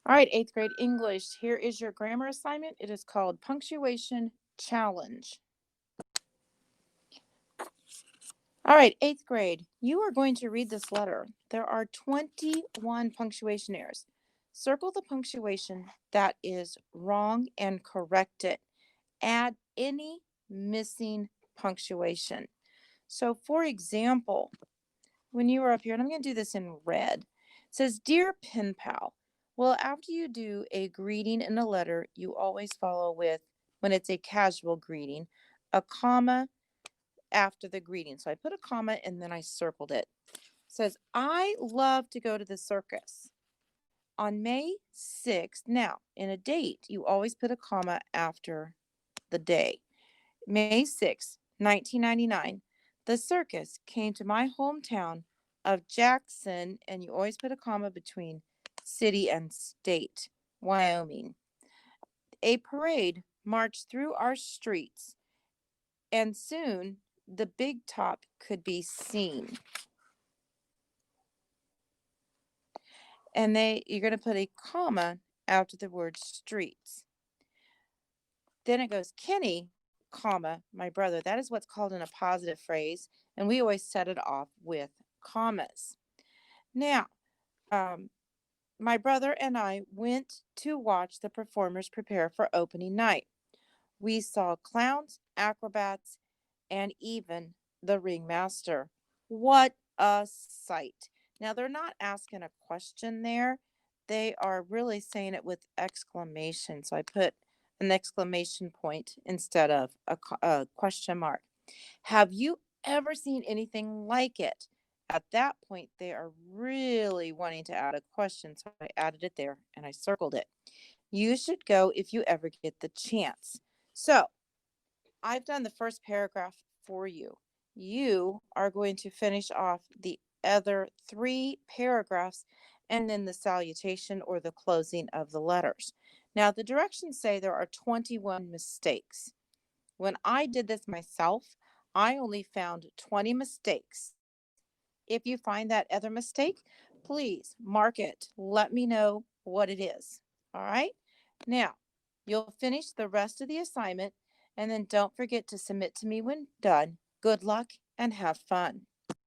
All right, eighth grade English. Here is your grammar assignment. It is called Punctuation Challenge. All right, eighth grade. You are going to read this letter. There are 21 punctuation errors. Circle the punctuation that is wrong and correct it. Add any missing punctuation. So, for example, when you were up here, and I'm going to do this in red, it says, Dear Pen Pal. Well, after you do a greeting in a letter, you always follow with, when it's a casual greeting, a comma after the greeting. So I put a comma and then I circled it. It says, I love to go to the circus. On May 6th, now in a date, you always put a comma after the day. May 6th, 1999, the circus came to my hometown of Jackson, and you always put a comma between city and state, Wyoming. A parade marched through our streets, and soon the big top could be seen. And you're going to put a comma after the word streets. Then it goes, Kenny, comma, my brother. That is what's called in a positive phrase, and we always set it off with commas. Now, my brother and I went to watch the performers prepare for opening night. We saw clowns, acrobats, and even the ringmaster. What a sight. Now, they're not asking a question there. They are really saying it with exclamation. So I put an exclamation point instead of a question mark. Have you ever seen anything like it? At that point, they are really wanting to add a question. So I added it there and I circled it. You should go if you ever get the chance. So I've done the first paragraph for you. You are going to finish off the other 3 paragraphs and then the salutation or the closing of the letters. Now, the directions say there are 21 mistakes. When I did this myself, I only found 20 mistakes. If you find that other mistake, please mark it. Let me know what it is. All right? Now, you'll finish the rest of the assignment and then don't forget to submit to me when done. Good luck and have fun.